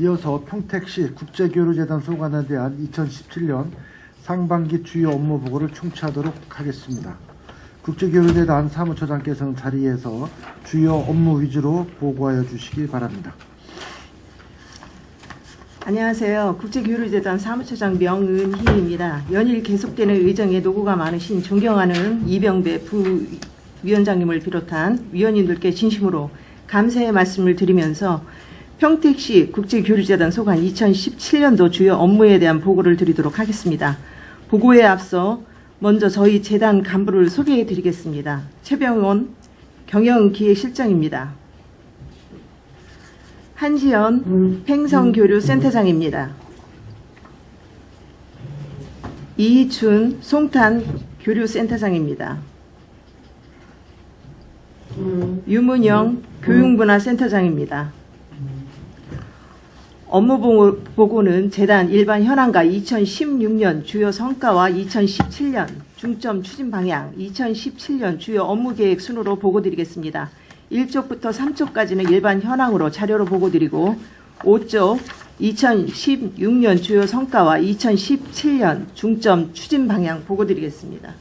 이어서 평택시 국제교류재단 소관에 대한 2017년 상반기 주요 업무 보고를 청취하도록 하겠습니다. 국제교류재단 사무처장께서는 자리에서 주요 업무 위주로 보고하여 주시기 바랍니다. 안녕하세요. 국제교류재단 사무처장 명은희입니다. 연일 계속되는 의정에 노고가 많으신 존경하는 이병배 부위원장님을 비롯한 위원님들께 진심으로 감사의 말씀을 드리면서 평택시 국제교류재단 소관 2017년도 주요 업무에 대한 보고를 드리도록 하겠습니다. 보고에 앞서 먼저 저희 재단 간부를 소개해 드리겠습니다. 최병원 경영기획실장입니다. 한지연 팽성교류센터장입니다. 이준 송탄교류센터장입니다. 유문영 교육문화센터장입니다. 업무 보고는 재단 일반 현황과 2016년 주요 성과와 2017년 중점 추진 방향, 2017년 주요 업무 계획 순으로 보고드리겠습니다. 1쪽부터 3쪽까지는 일반 현황으로 자료로 보고드리고 5쪽 2016년 주요 성과와 2017년 중점 추진 방향 보고드리겠습니다.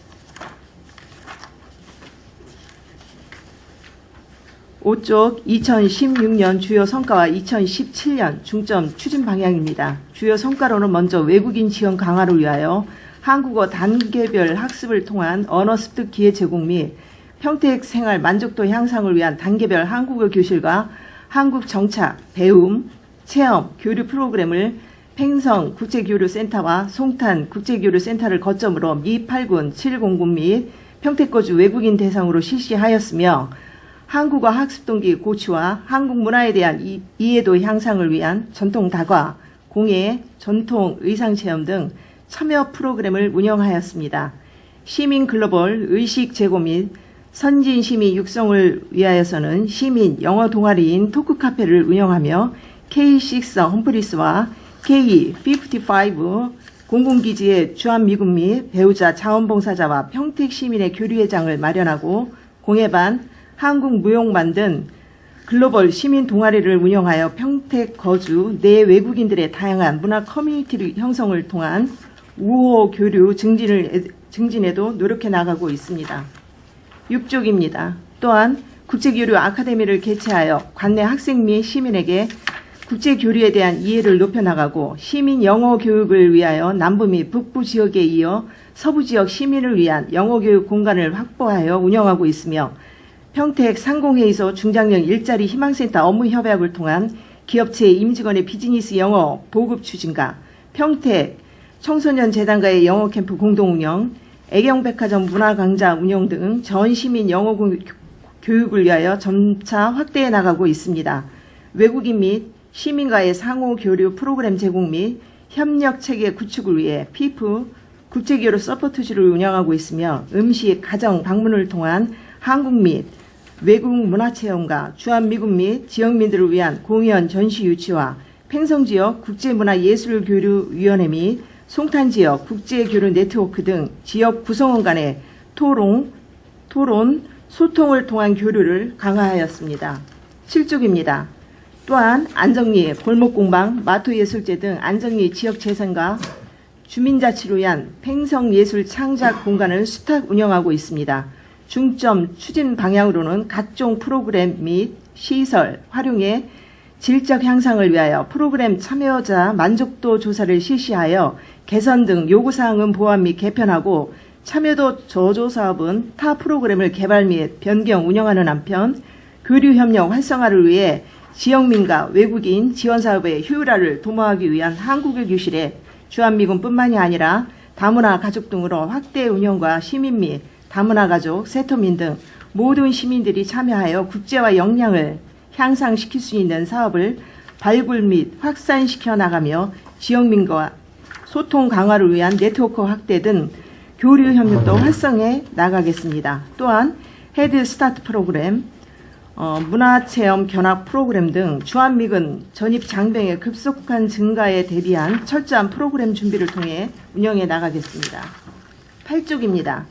5쪽 2016년 주요 성과와 2017년 중점 추진 방향입니다. 주요 성과로는 먼저 외국인 지원 강화를 위하여 한국어 단계별 학습을 통한 언어 습득 기회 제공 및 평택 생활 만족도 향상을 위한 단계별 한국어 교실과 한국 정착, 배움, 체험, 교류 프로그램을 팽성 국제교류센터와 송탄 국제교류센터를 거점으로 미 8군 7공군 및 평택거주 외국인 대상으로 실시하였으며 한국어 학습 동기 고취와 한국 문화에 대한 이해도 향상을 위한 전통 다과, 공예, 전통 의상 체험 등 참여 프로그램을 운영하였습니다. 시민 글로벌 의식 제고 및 선진 시민 육성을 위하여서는 시민 영어 동아리인 토크 카페를 운영하며 K6 험프리스와 K55 공공기지의 주한미군 및 배우자 자원봉사자와 평택 시민의 교류회장을 마련하고 공예반, 한국무용반 등 글로벌 시민 동아리를 운영하여 평택 거주 내 외국인들의 다양한 문화 커뮤니티 형성을 통한 우호 교류 증진에도 노력해 나가고 있습니다. 6쪽입니다. 또한 국제교류 아카데미를 개최하여 관내 학생 및 시민에게 국제교류에 대한 이해를 높여나가고 시민 영어 교육을 위하여 남부 및 북부 지역에 이어 서부 지역 시민을 위한 영어 교육 공간을 확보하여 운영하고 있으며 평택 상공회의소 중장년 일자리 희망센터 업무 협약을 통한 기업체 임직원의 비즈니스 영어 보급 추진과 평택 청소년 재단과의 영어 캠프 공동 운영, 애경백화점 문화강좌 운영 등 전 시민 영어 교육을 위하여 점차 확대해 나가고 있습니다. 외국인 및 시민과의 상호 교류 프로그램 제공 및 협력 체계 구축을 위해 피프 국제교류 서포트지를 운영하고 있으며 음식, 가정 방문을 통한 한국 및 외국 문화체험과 주한미군 및 지역민들을 위한 공연 전시 유치와 팽성지역 국제문화예술교류위원회 및 송탄지역 국제교류 네트워크 등 지역 구성원 간의 토론, 소통을 통한 교류를 강화하였습니다. 7쪽입니다. 또한 안정리, 골목공방, 마토예술제 등 안정리 지역재생과 주민자치를 위한 팽성예술 창작 공간을 수탁 운영하고 있습니다. 중점 추진 방향으로는 각종 프로그램 및 시설 활용에 질적 향상을 위하여 프로그램 참여자 만족도 조사를 실시하여 개선 등 요구사항은 보완 및 개편하고 참여도 저조 사업은 타 프로그램을 개발 및 변경 운영하는 한편 교류협력 활성화를 위해 지역민과 외국인 지원사업의 효율화를 도모하기 위한 한국어 교실에 주한미군뿐만이 아니라 다문화 가족 등으로 확대 운영과 시민 및 다문화 가족, 세터민 등 모든 시민들이 참여하여 국제화 역량을 향상시킬 수 있는 사업을 발굴 및 확산시켜 나가며 지역민과 소통 강화를 위한 네트워크 확대 등 교류 협력도 활성해 나가겠습니다. 또한 헤드 스타트 프로그램, 문화체험 견학 프로그램 등 주한미군 전입 장병의 급속한 증가에 대비한 철저한 프로그램 준비를 통해 운영해 나가겠습니다. 8쪽입니다.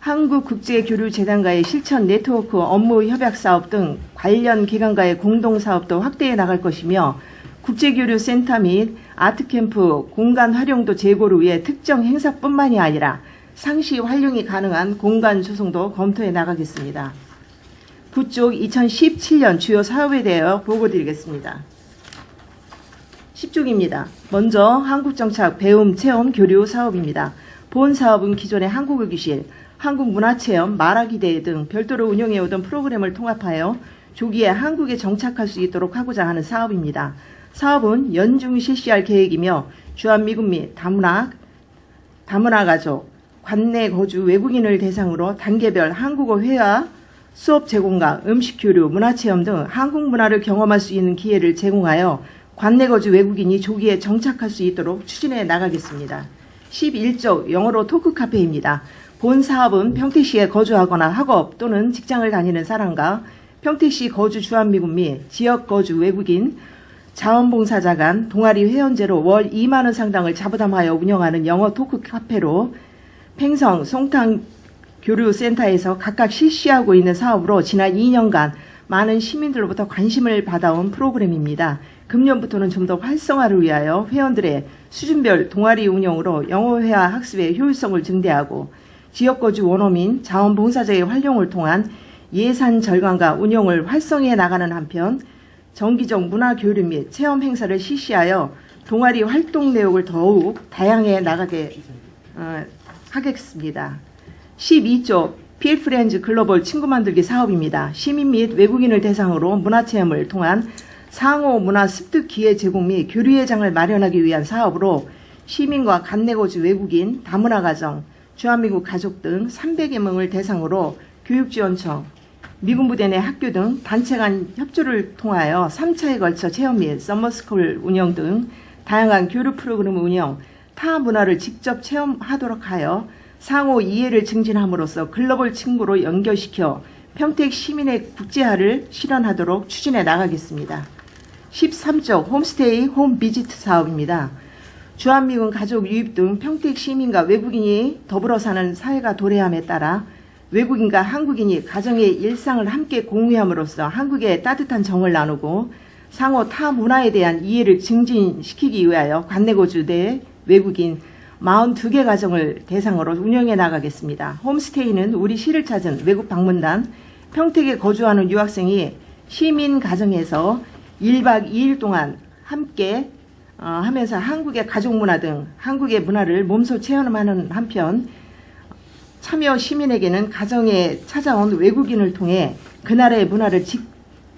한국국제교류재단과의 실천 네트워크 업무 협약 사업 등 관련 기관과의 공동사업도 확대해 나갈 것이며 국제교류센터 및 아트캠프 공간 활용도 제고를 위해 특정 행사뿐만이 아니라 상시 활용이 가능한 공간 조성도 검토해 나가겠습니다. 부쪽 2017년 주요 사업에 대하여 보고드리겠습니다. 10쪽입니다. 먼저 한국정착 배움 체험 교류 사업입니다. 본 사업은 기존의 한국어교실, 한국문화체험, 말하기대회 등 별도로 운영해오던 프로그램을 통합하여 조기에 한국에 정착할 수 있도록 하고자 하는 사업입니다. 사업은 연중 실시할 계획이며 주한미군 및 다문화가족, 관내 거주 외국인을 대상으로 단계별 한국어 회화, 수업 제공과 음식 교류, 문화체험 등 한국 문화를 경험할 수 있는 기회를 제공하여 관내 거주 외국인이 조기에 정착할 수 있도록 추진해 나가겠습니다. 11쪽 영어로 토크 카페입니다. 본 사업은 평택시에 거주하거나 학업 또는 직장을 다니는 사람과 평택시 거주 주한미군 및 지역 거주 외국인, 자원봉사자 간 동아리 회원제로 월 2만 원 상당을 자부담하여 운영하는 영어 토크 카페로 팽성, 송탕 교류센터에서 각각 실시하고 있는 사업으로 지난 2년간 많은 시민들로부터 관심을 받아온 프로그램입니다. 금년부터는 좀 더 활성화를 위하여 회원들의 수준별 동아리 운영으로 영어회화 학습의 효율성을 증대하고 지역거주 원어민, 자원봉사자의 활용을 통한 예산 절감과 운영을 활성화해 나가는 한편 정기적 문화교류 및 체험 행사를 실시하여 동아리 활동 내용을 더욱 다양해 나가게 하겠습니다. 12조 필프렌즈 글로벌 친구 만들기 사업입니다. 시민 및 외국인을 대상으로 문화체험을 통한 상호 문화 습득 기회 제공 및 교류의 장을 마련하기 위한 사업으로 시민과 관내 거주 외국인, 다문화 가정, 주한미국 가족 등 300여 명을 대상으로 교육지원청, 미군 부대 내 학교 등 단체 간 협조를 통하여 3차에 걸쳐 체험 및 서머스쿨 운영 등 다양한 교류 프로그램 운영, 타 문화를 직접 체험하도록 하여 상호 이해를 증진함으로써 글로벌 친구로 연결시켜 평택 시민의 국제화를 실현하도록 추진해 나가겠습니다. 13조 홈스테이 홈 비지트 사업입니다. 주한미군 가족 유입 등 평택 시민과 외국인이 더불어 사는 사회가 도래함에 따라 외국인과 한국인이 가정의 일상을 함께 공유함으로써 한국의 따뜻한 정을 나누고 상호 타 문화에 대한 이해를 증진시키기 위하여 관내 거주 내 외국인 42개 가정을 대상으로 운영해 나가겠습니다. 홈스테이는 우리 시를 찾은 외국 방문단, 평택에 거주하는 유학생이 시민 가정에서 1박 2일 동안 함께 하면서 한국의 가족 문화 등 한국의 문화를 몸소 체험하는 한편 참여 시민에게는 가정에 찾아온 외국인을 통해 그 나라의 문화를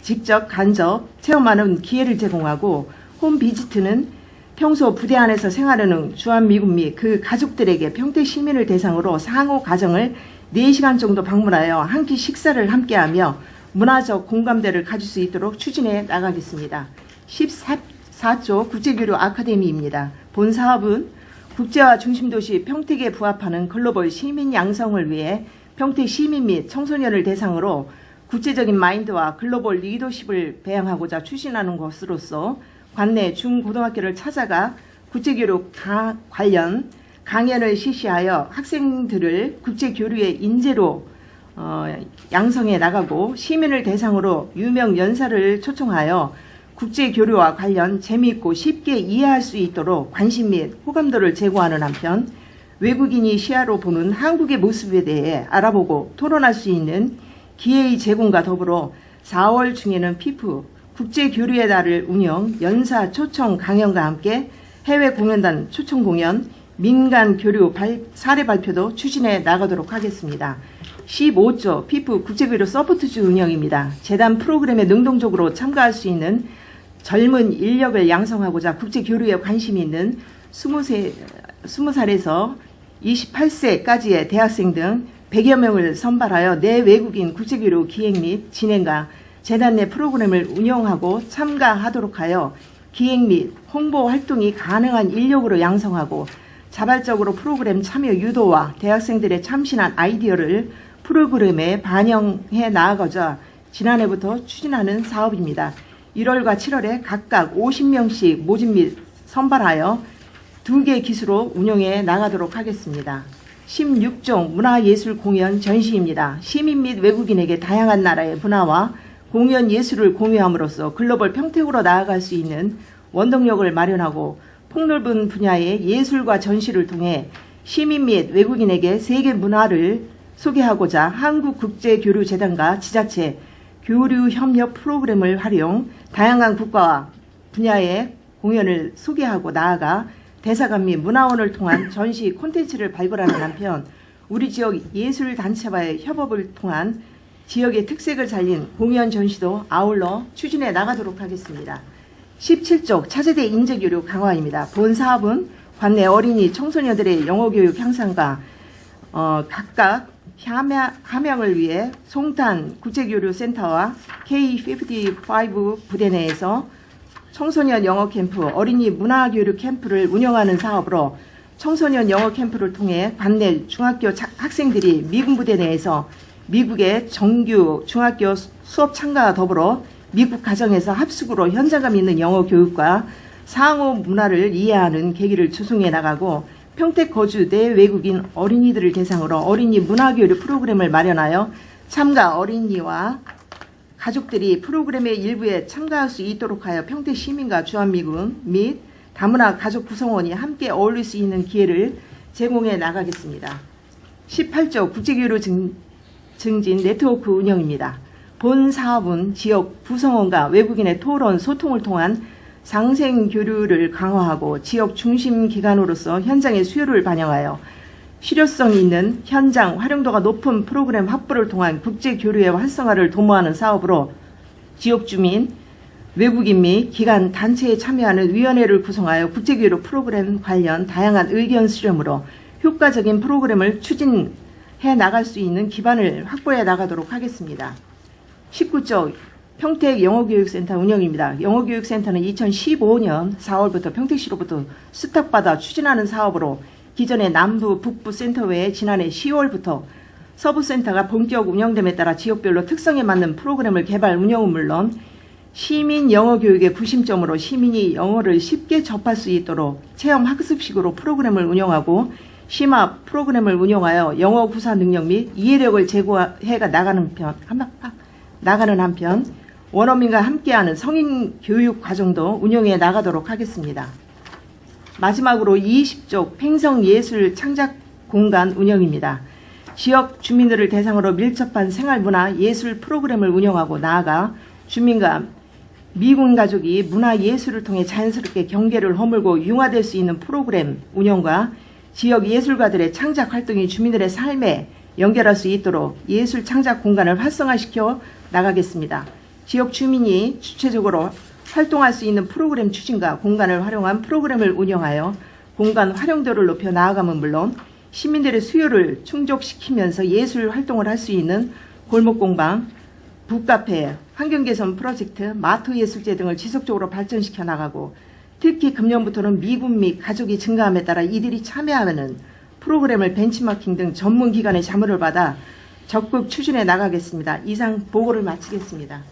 직접 간접 체험하는 기회를 제공하고 홈 비지트는 평소 부대 안에서 생활하는 주한미군 및 그 가족들에게 평택 시민을 대상으로 상호 가정을 4시간 정도 방문하여 한 끼 식사를 함께하며 문화적 공감대를 가질 수 있도록 추진해 나가겠습니다. 14조 국제교류 아카데미입니다. 본 사업은 국제화 중심도시 평택에 부합하는 글로벌 시민 양성을 위해 평택 시민 및 청소년을 대상으로 국제적인 마인드와 글로벌 리더십을 배양하고자 추진하는 것으로서 관내 중고등학교를 찾아가 국제교류 관련 강연을 실시하여 학생들을 국제교류의 인재로 양성해 나가고 시민을 대상으로 유명 연사를 초청하여 국제교류와 관련 재미있고 쉽게 이해할 수 있도록 관심 및 호감도를 제고하는 한편 외국인이 시야로 보는 한국의 모습에 대해 알아보고 토론할 수 있는 기회의 제공과 더불어 4월 중에는 피프 국제교류의 달을 운영, 연사 초청 강연과 함께 해외 공연단 초청 공연, 민간 교류 사례 발표도 추진해 나가도록 하겠습니다. 15조 피프 국제교류 서포트주 운영입니다. 재단 프로그램에 능동적으로 참가할 수 있는 젊은 인력을 양성하고자 국제교류에 관심이 있는 20살에서 28세까지의 대학생 등 100여 명을 선발하여 내외국인 국제교류 기획 및 진행과 재단 내 프로그램을 운영하고 참가하도록 하여 기획 및 홍보 활동이 가능한 인력으로 양성하고 자발적으로 프로그램 참여 유도와 대학생들의 참신한 아이디어를 프로그램에 반영해 나아가자 지난해부터 추진하는 사업입니다. 1월과 7월에 각각 50명씩 모집 및 선발하여 2개 기수로 운영해 나가도록 하겠습니다. 16종 문화예술 공연 전시입니다. 시민 및 외국인에게 다양한 나라의 문화와 공연 예술을 공유함으로써 글로벌 평택으로 나아갈 수 있는 원동력을 마련하고 폭넓은 분야의 예술과 전시를 통해 시민 및 외국인에게 세계 문화를 소개하고자 한국국제교류재단과 지자체 교류 협력 프로그램을 활용 다양한 국가와 분야의 공연을 소개하고 나아가 대사관 및 문화원을 통한 전시 콘텐츠를 발굴하는 한편 우리 지역 예술단체와의 협업을 통한 지역의 특색을 살린 공연 전시도 아울러 추진해 나가도록 하겠습니다. 17쪽 차세대 인재교류 강화입니다. 본 사업은 관내 어린이 청소년들의 영어교육 향상과 각각 함양을 위해 송탄 국제교류센터와 K55 부대 내에서 청소년 영어 캠프, 어린이 문화교류 캠프를 운영하는 사업으로 청소년 영어 캠프를 통해 관내 중학교 학생들이 미군 부대 내에서 미국의 정규 중학교 수업 참가와 더불어 미국 가정에서 합숙으로 현장감 있는 영어 교육과 상호 문화를 이해하는 계기를 조성해 나가고 평택 거주 내 외국인 어린이들을 대상으로 어린이 문화교류 프로그램을 마련하여 참가 어린이와 가족들이 프로그램의 일부에 참가할 수 있도록 하여 평택 시민과 주한미군 및 다문화 가족 구성원이 함께 어울릴 수 있는 기회를 제공해 나가겠습니다. 18조 국제교류 증진 네트워크 운영입니다. 본 사업은 지역 구성원과 외국인의 토론, 소통을 통한 상생 교류를 강화하고 지역 중심 기관으로서 현장의 수요를 반영하여 실효성 있는 현장 활용도가 높은 프로그램 확보를 통한 국제 교류의 활성화를 도모하는 사업으로 지역 주민, 외국인 및 기관, 단체에 참여하는 위원회를 구성하여 국제교류 프로그램 관련 다양한 의견 수렴으로 효과적인 프로그램을 추진해 나갈 수 있는 기반을 확보해 나가도록 하겠습니다. 19조 평택 영어교육센터 운영입니다. 영어교육센터는 2015년 4월부터 평택시로부터 수탁받아 추진하는 사업으로 기존의 남부, 북부 센터 외에 지난해 10월부터 서부센터가 본격 운영됨에 따라 지역별로 특성에 맞는 프로그램을 개발 운영은 물론 시민 영어 교육의 구심점으로 시민이 영어를 쉽게 접할 수 있도록 체험 학습식으로 프로그램을 운영하고 심화 프로그램을 운영하여 영어 구사 능력 및 이해력을 제고해 나가는 한편 원어민과 함께하는 성인 교육 과정도 운영해 나가도록 하겠습니다. 마지막으로 20쪽 팽성예술 창작 공간 운영입니다. 지역 주민들을 대상으로 밀접한 생활문화 예술 프로그램을 운영하고 나아가 주민과 미군 가족이 문화예술을 통해 자연스럽게 경계를 허물고 융화될 수 있는 프로그램 운영과 지역 예술가들의 창작 활동이 주민들의 삶에 연결할 수 있도록 예술 창작 공간을 활성화시켜 나가겠습니다. 지역 주민이 주체적으로 활동할 수 있는 프로그램 추진과 공간을 활용한 프로그램을 운영하여 공간 활용도를 높여 나아가면 물론 시민들의 수요를 충족시키면서 예술 활동을 할 수 있는 골목공방, 북카페, 환경개선 프로젝트, 마트예술제 등을 지속적으로 발전시켜 나가고 특히 금년부터는 미군 및 가족이 증가함에 따라 이들이 참여하는 프로그램을 벤치마킹 등 전문기관의 자문을 받아 적극 추진해 나가겠습니다. 이상 보고를 마치겠습니다.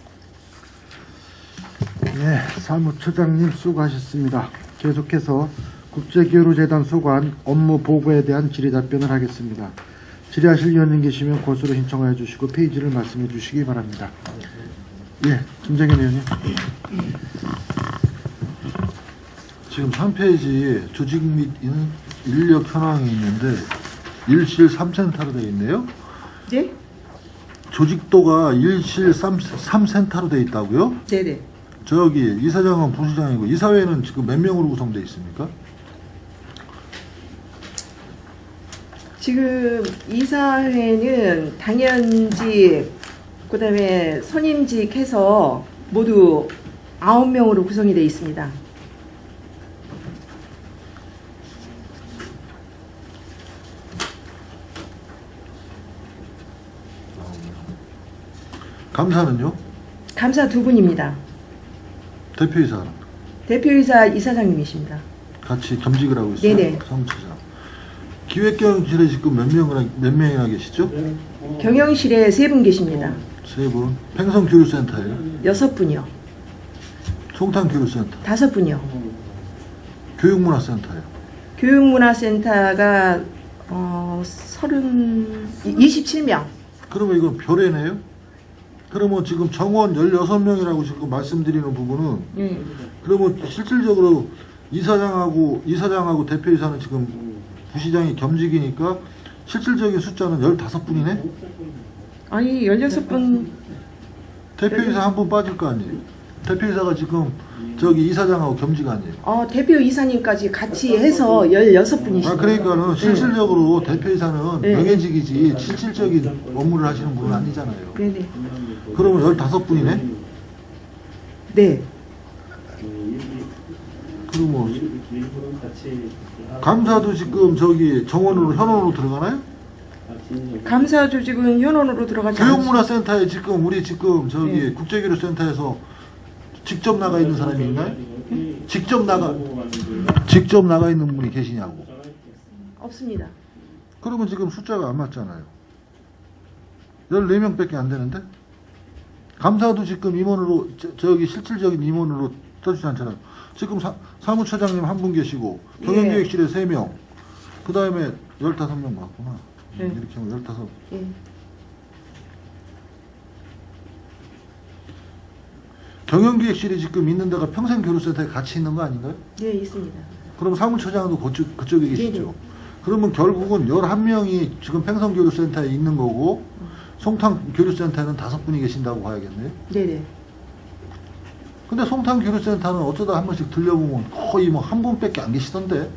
네, 사무처장님 수고하셨습니다. 계속해서 국제교류재단 소관 업무 보고에 대한 질의 답변을 하겠습니다. 질의하실 위원님 계시면 고수로 신청하여 주시고 페이지를 말씀해 주시기 바랍니다. 예, 김정현 의원님. 지금 3페이지 조직 및 인력 현황이 있는데 일실 3센터로 되어 있네요. 네? 조직도가 일실 3센터로 되어 있다고요? 네네. 저기 이사장은 부시장이고 이사회는 지금 몇 명으로 구성되어 있습니까? 지금 이사회는 당연직, 그다음에 선임직 해서 모두 9명으로 구성이 되어 있습니다. 감사는요? 감사 2분입니다. 대표이사는? 대표이사 이사장님이십니다. 같이 겸직을 하고 있어요? 네네. 사무처장. 기획경영실에 지금 몇 명이나 계시죠? 경영실에 3분 계십니다. 3분. 팽성교육센터예요? 6분이요. 송탄교육센터. 5분이요. 교육문화센터예요? 교육문화센터가 27명. 그러면 이건 별회네요? 그러면 지금 정원 16명이라고 지금 말씀드리는 부분은 예. 그러면 실질적으로 이사장하고 대표이사는 지금 부시장이 겸직이니까 실질적인 숫자는 15분이네? 아니 16분 대표이사 한 분 빠질 거 아니에요? 대표이사가 지금 저기 이사장하고 겸직 아니에요? 대표 이사님까지 같이 해서 16분이시죠. 아, 그러니까는 실질적으로 대표이사는 네. 명예직이지 실질적인 업무를 하시는 분은 아니잖아요. 네네. 그러면 15분이네? 네. 그러면 감사도 지금 저기 정원으로 현원으로 들어가나요? 감사 조직은 현원으로 들어가지 않습니다. 교육문화센터에 지금 우리 지금 저기 네. 국제교류센터에서 직접 나가 있는 사람이 있나요? 직접 나가 있는 분이 계시냐고. 없습니다. 그러면 지금 숫자가 안 맞잖아요. 14명밖에 안 되는데? 감사도 지금 임원으로 저기 실질적인 임원으로 떠주지 않잖아요. 지금 사무처장님 한 분 계시고 경영기획실에 3명, 그 다음에 15명 맞구나. 네. 이렇게 하면 15. 예. 경영기획실이 지금 있는 데가 평생교류센터에 같이 있는 거 아닌가요? 네, 있습니다. 그럼 사무처장도 그쪽에 계시죠? 네네. 그러면 결국은 11명이 지금 평성교류센터에 있는 거고 송탄교류센터에는 5분이 계신다고 봐야겠네요. 네네. 근데 송탄교류센터는 어쩌다 한 번씩 들려보면 거의 뭐 한 분밖에 안 계시던데.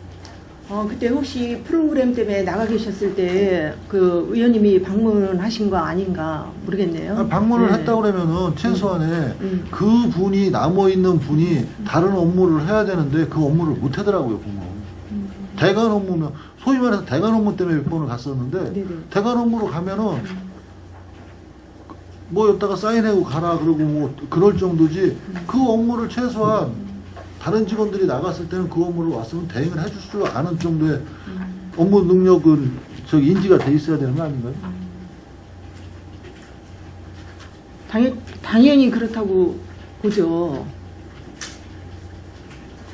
그때 혹시 프로그램 때문에 나가 계셨을 때 그 의원님이 방문하신 거 아닌가 모르겠네요. 방문을 네. 했다고 그러면은 최소한에 그 분이 남아있는 분이 다른 업무를 해야 되는데 그 업무를 못 하더라고요, 보면. 대관 업무면, 소위 말해서 대관 업무 때문에 몇 번을 갔었는데, 네네. 대관 업무로 가면은 뭐 여기다가 사인하고 가라 그러고 뭐 그럴 정도지 그 업무를 최소한 다른 직원들이 나갔을 때는 그 업무를 왔으면 대행을 해줄 줄 아는 정도의 업무 능력은 저기 인지가 돼 있어야 되는 거 아닌가요? 당연히 그렇다고 보죠.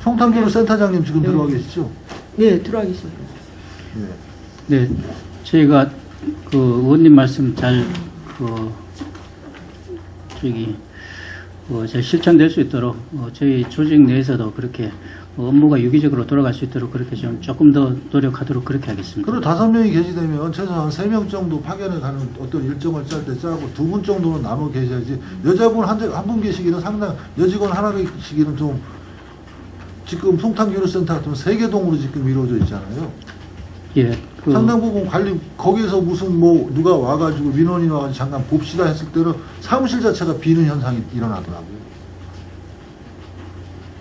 송탄교류 센터장님 지금 네. 들어와 계시죠? 네, 들어와 계십니다. 네. 네, 저희가 그 의원님 말씀 잘 잘 실천될 수 있도록 저희 조직 내에서도 그렇게 업무가 유기적으로 돌아갈 수 있도록 그렇게 좀 조금 더 노력하도록 그렇게 하겠습니다. 그리고 5명이 계시되면 최소한 3명 정도 파견에 가는 어떤 일정을 짤 때 짜고 2분 정도는 나눠 계셔야지. 여자분 한 분 계시기는 상당, 여직원 하나 계시기는 좀 지금 송탄교류센터 같은 3개 동으로 지금 이루어져 있잖아요. 예, 상당 부분 관리, 거기에서 무슨 뭐 누가 와가지고 민원이 와가지고 잠깐 봅시다 했을 때는 사무실 자체가 비는 현상이 일어나더라고요.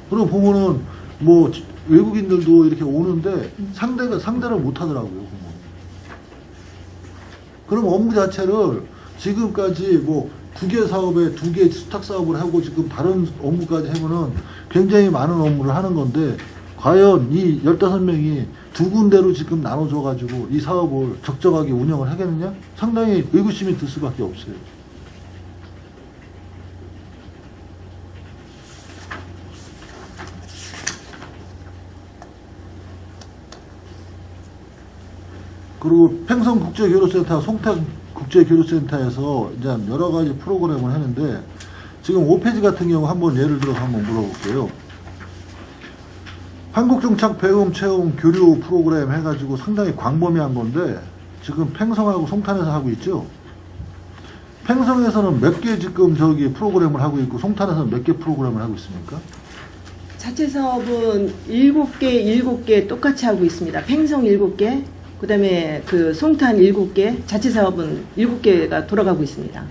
그리고 보면은 뭐 외국인들도 이렇게 오는데 상대를 못 하더라고요, 보면. 그럼 업무 자체를 지금까지 뭐 9개 사업에 2개 수탁 사업을 하고 지금 다른 업무까지 하면은 굉장히 많은 업무를 하는 건데 과연 이 15명이 2군데로 지금 나눠줘가지고 이 사업을 적정하게 운영을 하겠느냐? 상당히 의구심이 들 수밖에 없어요. 그리고 팽성국제교류센터, 송탄국제교류센터에서 이제 여러 가지 프로그램을 하는데 지금 5페이지 같은 경우 한번 예를 들어서 한번 물어볼게요. 한국정착 배움 체험 교류 프로그램 해가지고 상당히 광범위한 건데 지금 팽성하고 송탄에서 하고 있죠. 팽성에서는 몇 개 지금 저기 프로그램을 하고 있고 송탄에서는 몇 개 프로그램을 하고 있습니까? 자체 사업은 7개 똑같이 하고 있습니다. 팽성 7개, 그 다음에 그 송탄 7개, 자체 사업은 7개가 돌아가고 있습니다.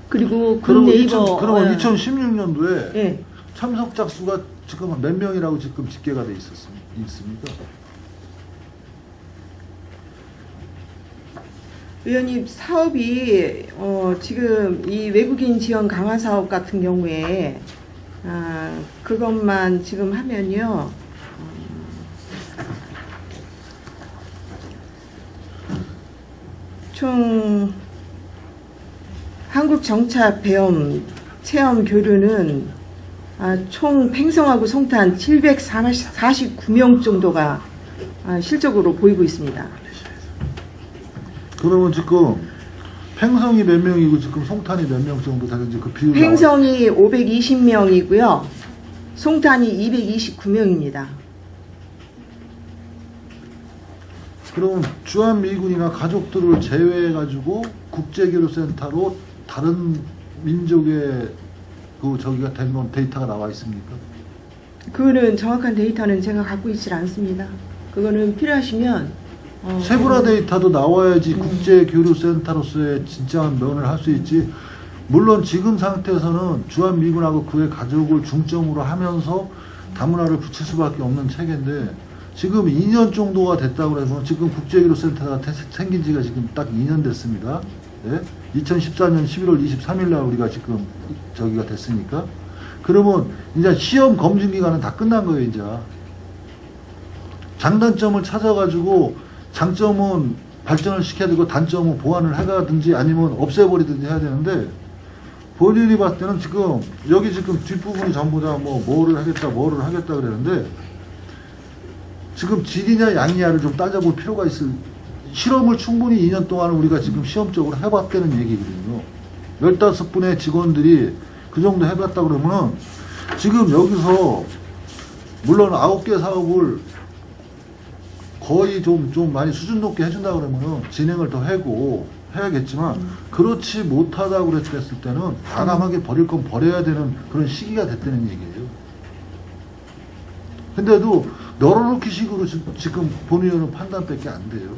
그리고 굿네이버. 그러면 2016년도에 예. 참석자 수가 지금 몇 명이라고 지금 집계가 돼 있습니까? 의원님, 사업이 지금 이 외국인 지원 강화 사업 같은 경우에 그것만 지금 하면요. 총 한국 정착 배움 체험 교류는 총 팽성하고 송탄 749명 정도가 실적으로 보이고 있습니다. 그러면 지금 팽성이 몇 명이고 지금 송탄이 몇 명 정도 되는지 그 비율 팽성이 520명이고요. 송탄이 229명입니다. 그럼 주한미군이나 가족들을 제외해가지고 국제교류센터로 다른 민족의 그 저기가 된 건 데이터가 나와 있습니까? 그거는 정확한 데이터는 제가 갖고 있질 않습니다. 그거는 필요하시면 세분화 데이터도 나와야지 국제교류센터로서의 진짜한 면을 할 수 있지. 물론 지금 상태에서는 주한미군하고 그의 가족을 중점으로 하면서 다문화를 붙일 수밖에 없는 체계인데 지금 2년 정도가 됐다고 해서 지금 국제교류센터가 생긴 지가 지금 딱 2년 됐습니다. 예? 2014년 11월 23일 날 우리가 지금 저기가 됐으니까. 그러면 이제 시험 검증 기간은 다 끝난 거예요, 이제. 장단점을 찾아가지고 장점은 발전을 시켜야 되고 단점은 보완을 해가든지 아니면 없애버리든지 해야 되는데 본인이 봤을 때는 지금 여기 지금 뒷부분이 전부 다 뭐를 하겠다 그러는데 지금 질이냐 양이냐를 좀 따져볼 필요가 있을. 실험을 충분히 2년 동안 우리가 지금 시험적으로 해봤다는 얘기거든요. 15분의 직원들이 그 정도 해봤다 그러면은 지금 여기서 물론 9개 사업을 거의 좀 많이 수준 높게 해준다 그러면은 진행을 더 하고 해야겠지만 그렇지 못하다고 그랬을 때는 과감하게 버릴 건 버려야 되는 그런 시기가 됐다는 얘기예요. 근데도 널어놓기 식으로 지금 본의원은 판단밖에 안 돼요.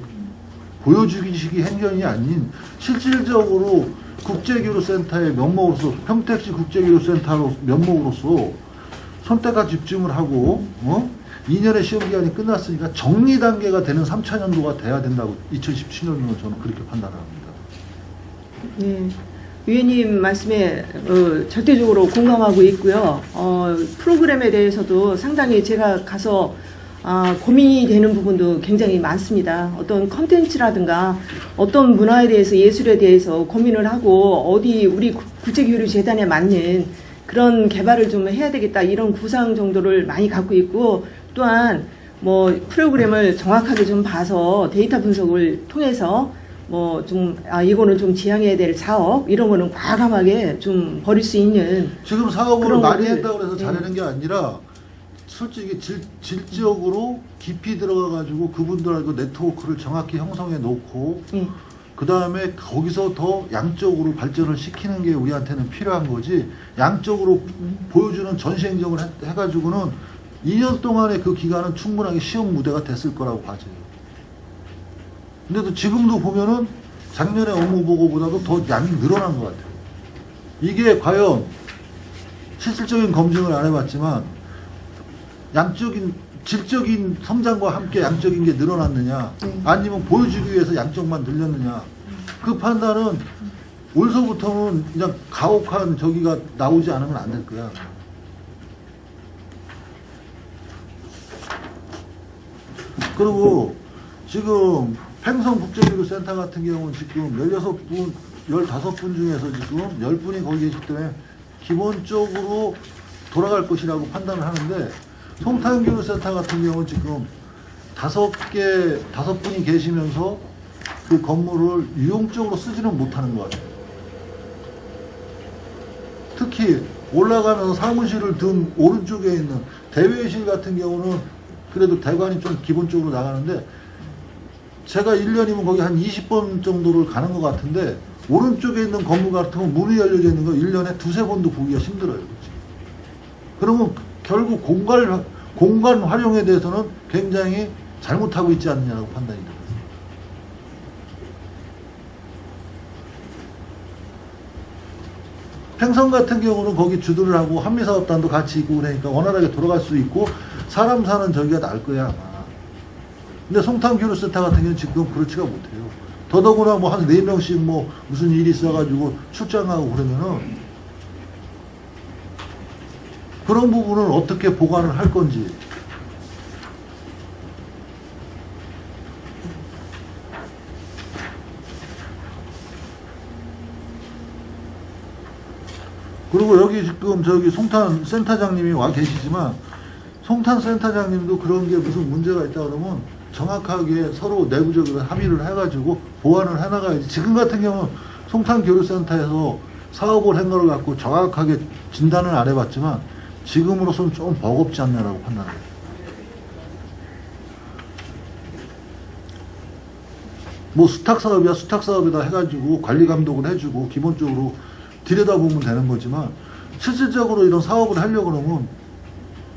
보여주기식이 행정이 아닌 실질적으로 국제교류센터의 면목으로서 평택시 국제교류센터로 면목으로서 선택과 집중을 하고 2년의 시험기간이 끝났으니까 정리 단계가 되는 3차년도가 돼야 된다고 2017년으로 저는 그렇게 판단합니다. 네, 위원님 말씀에 절대적으로 공감하고 있고요. 프로그램에 대해서도 상당히 제가 가서 고민이 되는 부분도 굉장히 많습니다. 어떤 컨텐츠라든가 어떤 문화에 대해서 예술에 대해서 고민을 하고 어디 우리 국제교류재단에 맞는 그런 개발을 좀 해야 되겠다 이런 구상 정도를 많이 갖고 있고 또한 뭐 프로그램을 정확하게 좀 봐서 데이터 분석을 통해서 뭐 좀 이거는 좀 지향해야 될 사업 이런 거는 과감하게 좀 버릴 수 있는 지금 사업을 그런 많이 거를, 했다고 해서 잘하는 게 아니라 솔직히 질적으로 깊이 들어가가지고 그분들하고 네트워크를 정확히 형성해 놓고 예. 그 다음에 거기서 더 양적으로 발전을 시키는 게 우리한테는 필요한 거지 양적으로 보여주는 전시행정을 해가지고는 2년 동안의 그 기간은 충분하게 시험 무대가 됐을 거라고 봐져요. 근데도 지금도 보면은 작년에 업무 보고보다도 더 양이 늘어난 것 같아요. 이게 과연 실질적인 검증을 안 해봤지만 질적인 성장과 함께 양적인 게 늘어났느냐 아니면 보여주기 위해서 양적만 늘렸느냐 그 판단은 올서부터는 그냥 가혹한 저기가 나오지 않으면 안 될 거야. 그리고 지금 팽성국제교류센터 같은 경우는 지금 16분, 15분 중에서 지금 10분이 거기 계시기 때문에 기본적으로 돌아갈 것이라고 판단을 하는데 송탄교류센터 같은 경우는 지금 5분이 계시면서 그 건물을 유용적으로 쓰지는 못하는 것 같아요. 특히 올라가면서 사무실을 둔 오른쪽에 있는 대회실 같은 경우는 그래도 대관이 좀 기본적으로 나가는데 제가 1년이면 거기 한 20번 정도를 가는 것 같은데 오른쪽에 있는 건물 같은 건 문이 열려져 있는 거 1년에 두세 번도 보기가 힘들어요. 그러면 결국 공간 활용에 대해서는 굉장히 잘못하고 있지 않느냐고 판단이 돼요. 팽성 같은 경우는 거기 주도를 하고 한미사업단도 같이 있고 그러니까 원활하게 돌아갈 수 있고 사람 사는 저기가 나을 거야 아마. 근데 송탄교류센터 같은 경우는 지금 그렇지가 못해요. 더더구나 뭐 한 4명씩 뭐 무슨 일이 있어가지고 출장하고 그러면은 그런 부분을 어떻게 보관을 할 건지. 그리고 여기 지금 저기 송탄 센터장님이 와 계시지만 송탄 센터장님도 그런 게 무슨 문제가 있다 그러면 정확하게 서로 내부적으로 합의를 해가지고 보완을 해나가야지. 지금 같은 경우는 송탄교류센터에서 사업을 한 거를 갖고 정확하게 진단을 안 해봤지만 지금으로서는 좀 버겁지 않나라고 판단해요. 뭐 수탁 사업이야 수탁 사업에다 해가지고 관리 감독을 해주고 기본적으로 들여다보면 되는 거지만 실질적으로 이런 사업을 하려고 그러면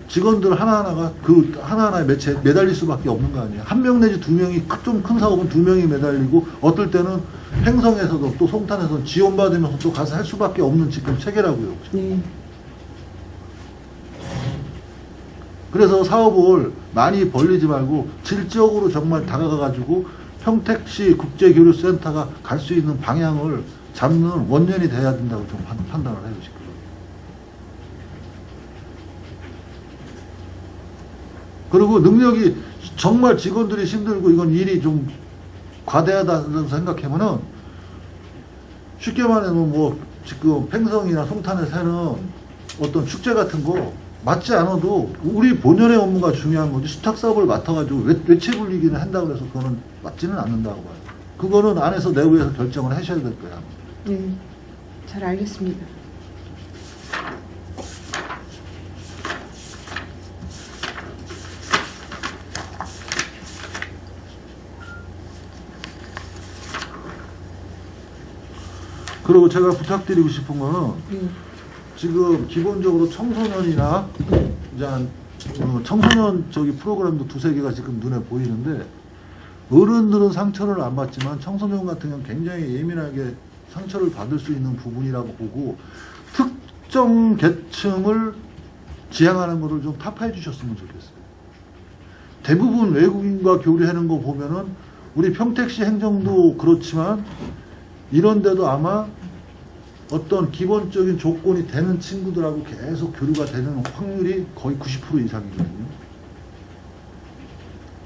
직원들 하나하나가 그 하나하나에 매달릴 수밖에 없는 거 아니에요. 한 명 내지 두 명이 좀 큰 사업은 두 명이 매달리고 어떨 때는 행성에서도 또 송탄에서 지원받으면서 또 가서 할 수밖에 없는 지금 체계라고요. 네. 그래서 사업을 많이 벌리지 말고 질적으로 정말 다가가가지고 평택시 국제교류센터가 갈 수 있는 방향을 잡는 원년이 돼야 된다고 좀 판단을 해요, 지금. 그리고 능력이 정말 직원들이 힘들고 이건 일이 좀 과대하다고 생각하면은 쉽게 말하면 뭐 지금 팽성이나 송탄에서 하는 어떤 축제 같은 거 맞지 않아도 우리 본연의 업무가 중요한 거지 수탁 사업을 맡아가지고 외채 불리기는 한다고 해서 그거는 맞지는 않는다고 봐요. 그거는 안에서 내부에서 결정을 하셔야 될 거야. 네. 잘 알겠습니다. 그리고 제가 부탁드리고 싶은 거는 네. 지금 기본적으로 청소년이나 이제 청소년 저기 프로그램도 두세 개가 지금 눈에 보이는데 어른들은 상처를 안 받지만 청소년 같은 경우는 굉장히 예민하게 상처를 받을 수 있는 부분이라고 보고 특정 계층을 지향하는 것을 좀 타파해 주셨으면 좋겠어요. 대부분 외국인과 교류하는 거 보면은 우리 평택시 행정도 그렇지만 이런데도 아마 어떤 기본적인 조건이 되는 친구들하고 계속 교류가 되는 확률이 거의 90% 이상이거든요.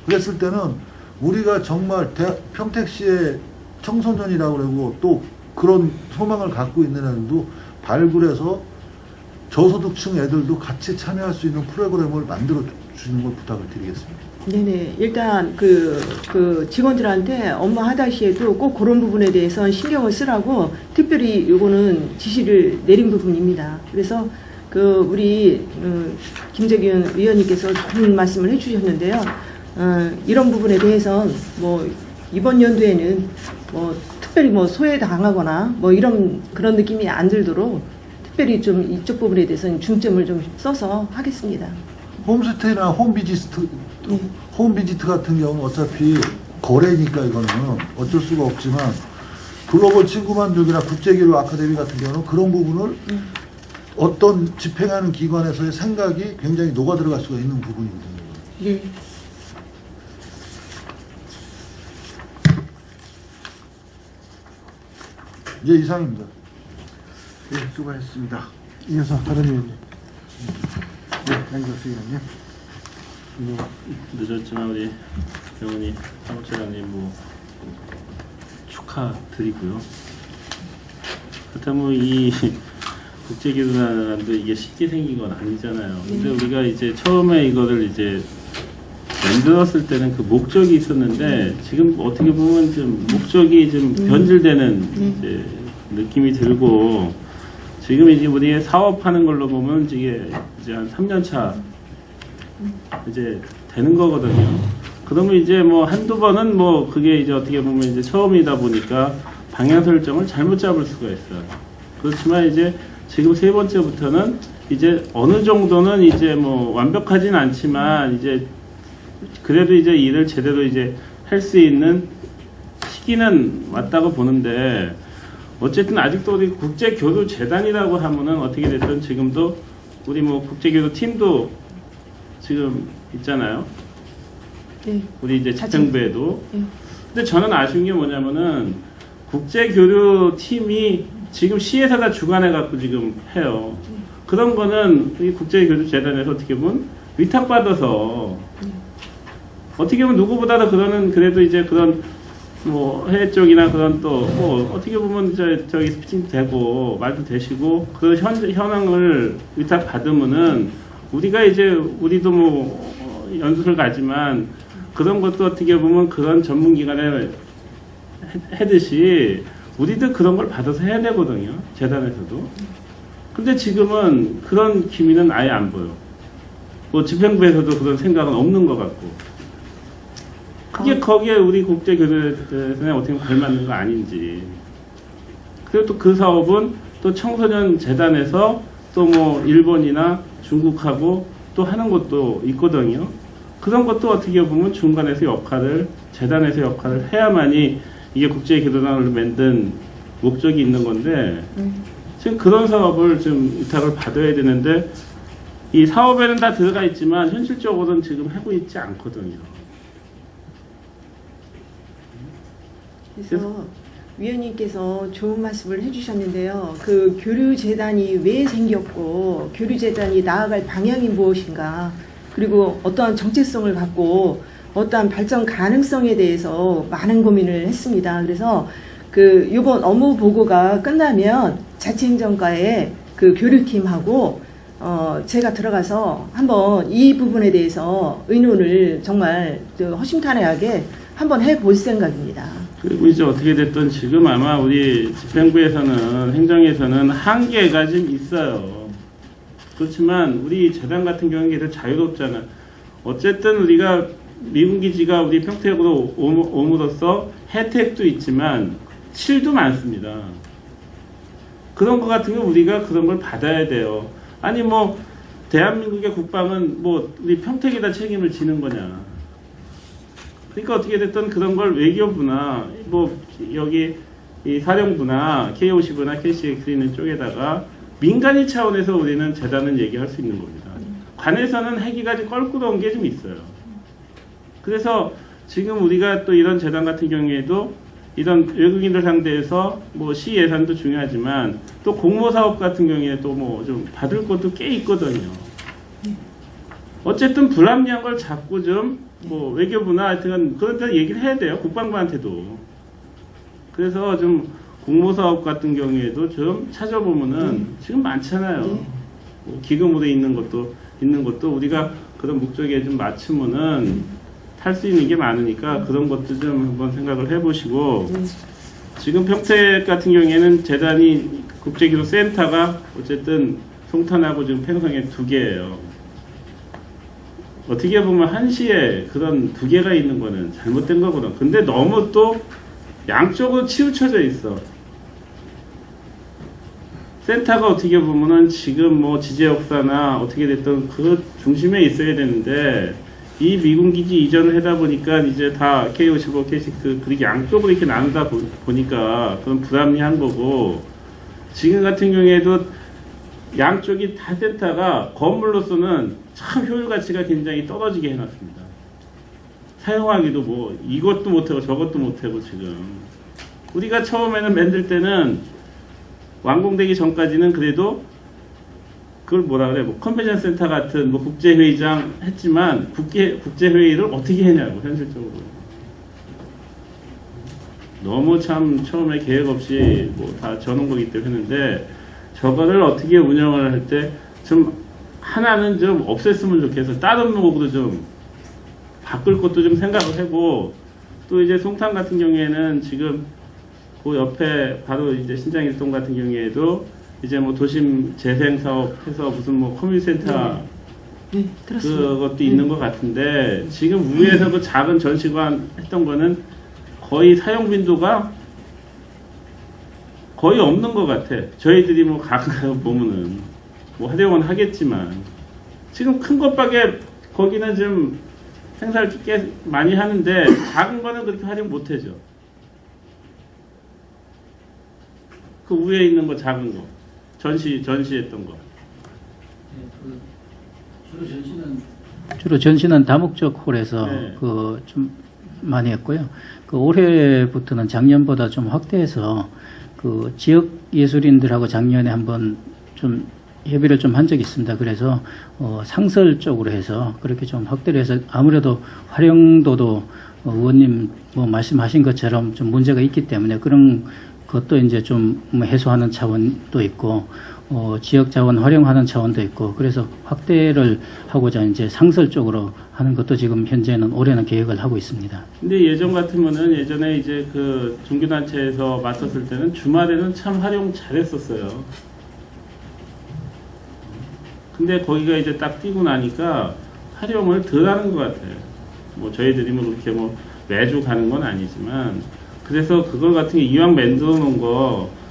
그랬을 때는 우리가 정말 평택시의 청소년이라고 그러고 또 그런 소망을 갖고 있는 애들도 발굴해서 저소득층 애들도 같이 참여할 수 있는 프로그램을 만들어 주는 걸 부탁을 드리겠습니다. 네네. 일단 그 직원들한테 업무 하다시에도 꼭 그런 부분에 대해서 신경을 쓰라고 특별히 요거는 지시를 내린 부분입니다. 그래서 그 우리 김재균 위원님께서 좋은 말씀을 해주셨는데요. 이런 부분에 대해서 뭐 이번 연도에는 뭐 특별히 뭐 소외 당하거나 뭐 이런 그런 느낌이 안 들도록 특별히 좀 이쪽 부분에 대해서는 중점을 좀 써서 하겠습니다. 홈스테이나 홈비지트 같은 경우는 어차피 거래니까 이거는 어쩔 수가 없지만 글로벌 친구 만들기나 국제교류 아카데미 같은 경우는 그런 부분을 어떤 집행하는 기관에서의 생각이 굉장히 녹아 들어갈 수가 있는 부분이거든요. 네. 이제 이상입니다. 네, 수고하셨습니다. 이어서 다른 의원님. 네, 양교수 의원님. 늦었지만 우리 병원이 사무처장님 뭐 축하드리고요. 그렇다면 이 국제교류단도 이게 쉽게 생긴 건 아니잖아요. 근데 우리가 이제 처음에 이거를 이제 만들었을 때는 그 목적이 있었는데 지금 어떻게 보면 좀 목적이 좀 변질되는 이제 느낌이 들고 지금 이제 우리 사업하는 걸로 보면 이게 이제 한 3년 차 이제 되는 거거든요. 그러면 이제 뭐 한두 번은 뭐 그게 이제 어떻게 보면 이제 처음이다 보니까 방향 설정을 잘못 잡을 수가 있어요. 그렇지만 이제 지금 세 번째부터는 이제 어느 정도는 이제 뭐 완벽하진 않지만 이제 그래도 이제 일을 제대로 이제 할 수 있는 시기는 왔다고 보는데 어쨌든 아직도 우리 국제교류재단이라고 하면은 어떻게 됐든 지금도 우리 뭐 국제교류 팀도 지금 있잖아요. 네. 우리 이제 집행부에도. 네. 근데 저는 아쉬운 게 뭐냐면은 국제교류 팀이 지금 시에서 다 주관해 갖고 지금 해요. 그런 거는 이 국제교류재단에서 어떻게 보면 위탁받아서 어떻게 보면 누구보다도 그래도 이제 그런 뭐 해외 쪽이나 그런 또 뭐 어떻게 보면 저기 스피칭 되고 말도 되시고 그 현황을 위탁 받으면은 우리가 이제 우리도 뭐 연수를 가지만 그런 것도 어떻게 보면 그런 전문기관에 하듯이 우리도 그런 걸 받아서 해야 되거든요. 재단에서도. 근데 지금은 그런 기미는 아예 안 보여. 뭐 집행부에서도 그런 생각은 없는 것 같고. 그게 거기에 우리 국제교류재단에 어떻게 걸맞는 거 아닌지. 그리고 또 그 사업은 또 청소년 재단에서 또 뭐 일본이나 중국하고 또 하는 것도 있거든요. 그런 것도 어떻게 보면 중간에서 역할을, 재단에서 역할을 해야만이 이게 국제교류단을 만든 목적이 있는 건데, 지금 그런 사업을 좀 위탁을 받아야 되는데, 이 사업에는 다 들어가 있지만 현실적으로는 지금 하고 있지 않거든요. 그래서 위원님께서 좋은 말씀을 해주셨는데요. 그 교류재단이 왜 생겼고 교류재단이 나아갈 방향이 무엇인가, 그리고 어떠한 정체성을 갖고 어떠한 발전 가능성에 대해서 많은 고민을 했습니다. 그래서 그 이번 업무 보고가 끝나면 자치행정과의 그 교류팀하고 제가 들어가서 한번 이 부분에 대해서 의논을 정말 허심탄회하게 한번 해볼 생각입니다. 그리고 이제 어떻게 됐든 지금 아마 우리 집행부에서는, 행정에서는 한계가 좀 있어요. 그렇지만 우리 재단 같은 경우는 더 자유롭잖아. 어쨌든 우리가 미군 기지가 우리 평택으로 옴으로써 혜택도 있지만 실도 많습니다. 그런 것 같은 경우 우리가 그런 걸 받아야 돼요. 아니 뭐 대한민국의 국방은 뭐 우리 평택에다 책임을 지는 거냐. 그러니까 어떻게 됐든 그런 걸 외교부나 뭐 여기 이 사령부나 KOC부나 KCX 있는 쪽에다가 민간인 차원에서 우리는 재단은 얘기할 수 있는 겁니다. 관에서는 하기가 좀 껄끄러운 게 좀 있어요. 그래서 지금 우리가 또 이런 재단 같은 경우에도 이런 외국인들 상대해서 뭐 시 예산도 중요하지만 또 공모 사업 같은 경우에 또 뭐 좀 받을 것도 꽤 있거든요. 어쨌든 불합리한 걸 자꾸 좀 뭐 외교부나 하여튼 그런 데 얘기를 해야 돼요. 국방부한테도. 그래서 좀 공모 사업 같은 경우에도 좀 찾아보면은 지금 많잖아요. 뭐 기금으로 있는 것도 우리가 그런 목적에 좀 맞추면은 탈 수 있는 게 많으니까 그런 것도 좀 한번 생각을 해보시고, 지금 평택 같은 경우에는 재단이 국제기술센터가 어쨌든 송탄하고 지금 팽성에 2개예요. 어떻게 보면 한시에 그런 2개가 있는 거는 잘못된 거거든. 근데 너무 또 양쪽으로 치우쳐져 있어. 센터가 어떻게 보면은 지금 뭐 지제역사나 어떻게 됐든 그 중심에 있어야 되는데, 이 미군 기지 이전을 하다 보니까 이제 다 K55, K6 그렇게 양쪽으로 이렇게 나누다 보니까 그런 불합리한 거고, 지금 같은 경우에도 양쪽이 다 센터가 건물로서는 참 효율 가치가 굉장히 떨어지게 해놨습니다. 사용하기도 뭐 이것도 못하고 저것도 못하고. 지금 우리가 처음에는 만들 때는 완공되기 전까지는 그래도 그걸 뭐라 그래, 뭐 컨벤션 센터 같은 뭐 국제회의장 했지만 국제회의를 어떻게 했냐고. 현실적으로 너무 참 처음에 계획 없이 뭐 다 전원거기 때문에 했는데, 저거를 어떻게 운영을 할 때 좀 하나는 좀 없앴으면 좋겠어. 다른 목으로 좀 바꿀 것도 좀 생각을 하고, 또 이제 송탄 같은 경우에는 지금 그 옆에 바로 이제 신장일동 같은 경우에도 이제 뭐 도심 재생 사업 해서 무슨 뭐 커뮤니티 센터 들었습니다. 그것도 있는 것 같은데, 지금 위에서도 작은 전시관 했던 거는 거의 사용 빈도가 거의 없는 것 같아. 저희들이 뭐 가끔 보면은 뭐 하려고는 하겠지만, 지금 큰 것밖에 거기는 좀 행사를 꽤 많이 하는데 작은 거는 그렇게 활용 못 해죠. 그 위에 있는 거 작은 거 전시했던 거. 주로 전시는 다목적 홀에서 네. 그 좀 많이 했고요. 그 올해부터는 작년보다 좀 확대해서 그 지역 예술인들하고 작년에 한번 좀 협의를 좀 한 적이 있습니다. 그래서 상설 쪽으로 해서 그렇게 좀 확대를 해서 아무래도 활용도도 의원님 뭐 말씀하신 것처럼 좀 문제가 있기 때문에 그런 것도 이제 좀 해소하는 차원도 있고, 지역 자원 활용하는 차원도 있고 그래서 확대를 하고자 이제 상설 쪽으로 하는 것도 지금 현재는 올해는 계획을 하고 있습니다. 근데 예전 같으면은 예전에 이제 그 종교단체에서 맡았을 때는 주말에는 참 활용 잘했었어요. 근데 거기가 이제 딱 뛰고 나니까 활용을 덜 하는 것 같아요. 뭐 저희들이 뭐 그렇게 뭐 매주 가는 건 아니지만 그래서 그걸 같은 게 이왕 만들어 놓은 거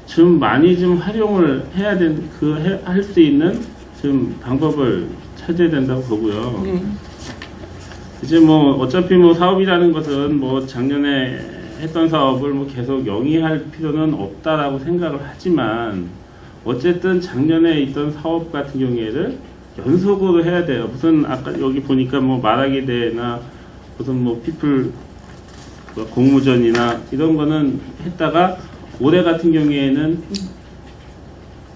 좀 많이 좀 활용을 해야 할 수 있는 좀 방법을 찾아야 된다고 보고요. 네. 이제 뭐 어차피 뭐 사업이라는 것은 뭐 작년에 했던 사업을 뭐 계속 영위할 필요는 없다라고 생각을 하지만 어쨌든 작년에 있던 사업 같은 경우에는 연속으로 해야 돼요. 무슨 아까 여기 보니까 뭐 말하기 대회나 무슨 뭐 피플 공모전이나 이런 거는 했다가 올해 같은 경우에는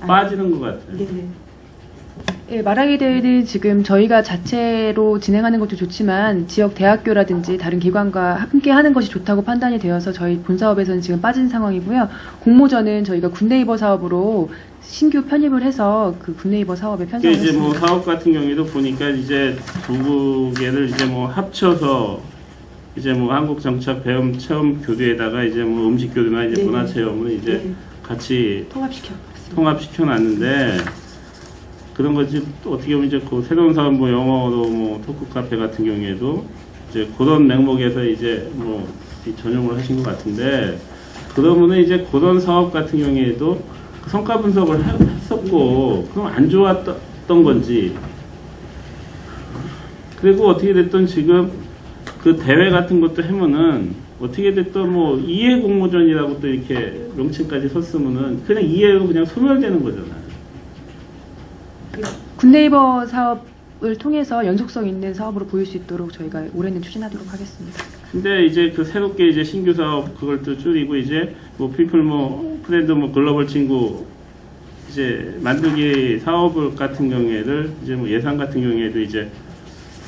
빠지는 것 같아요. 네. 예, 말하기 대회는 지금 저희가 자체로 진행하는 것도 좋지만 지역 대학교라든지 다른 기관과 함께 하는 것이 좋다고 판단이 되어서 저희 본사업에서는 지금 빠진 상황이고요. 공모전은 저희가 굿네이버 사업으로 신규 편입을 해서 그 굿네이버 사업에 편성을 이제 뭐 했습니다. 사업 같은 경우에도 보니까 이제 두 개를 이제 뭐 합쳐서 이제 뭐 한국 정착 배움 체험 교류에다가 이제 뭐 음식 교류나 이제 네. 문화 체험을 이제 네. 같이 통합시켜. 통합시켜 놨는데 그런 거지 또 어떻게 보면 이제 그 새로운 사업 뭐 영어로 뭐 토크 카페 같은 경우에도 이제 그런 맥목에서 이제 뭐 전용을 하신 것 같은데 그러면은 이제 그런 사업 같은 경우에도 그 성과 분석을 했었고 그럼 안 좋았던 건지 그리고 어떻게 됐든 지금 그 대회 같은 것도 하면은 어떻게 됐든 뭐 이해 공모전이라고 또 이렇게 명칭까지 썼으면은 그냥 이해로 그냥 소멸되는 거잖아요. 굿네이버 사업을 통해서 연속성 있는 사업으로 보일 수 있도록 저희가 올해는 추진하도록 하겠습니다. 근데 이제 그 새롭게 이제 신규 사업 그걸 또 줄이고 이제 뭐 피플 뭐 프렌드 뭐 글로벌 친구 이제 만들기 사업을 같은 경우에를 이제 뭐 예산 같은 경우에도 이제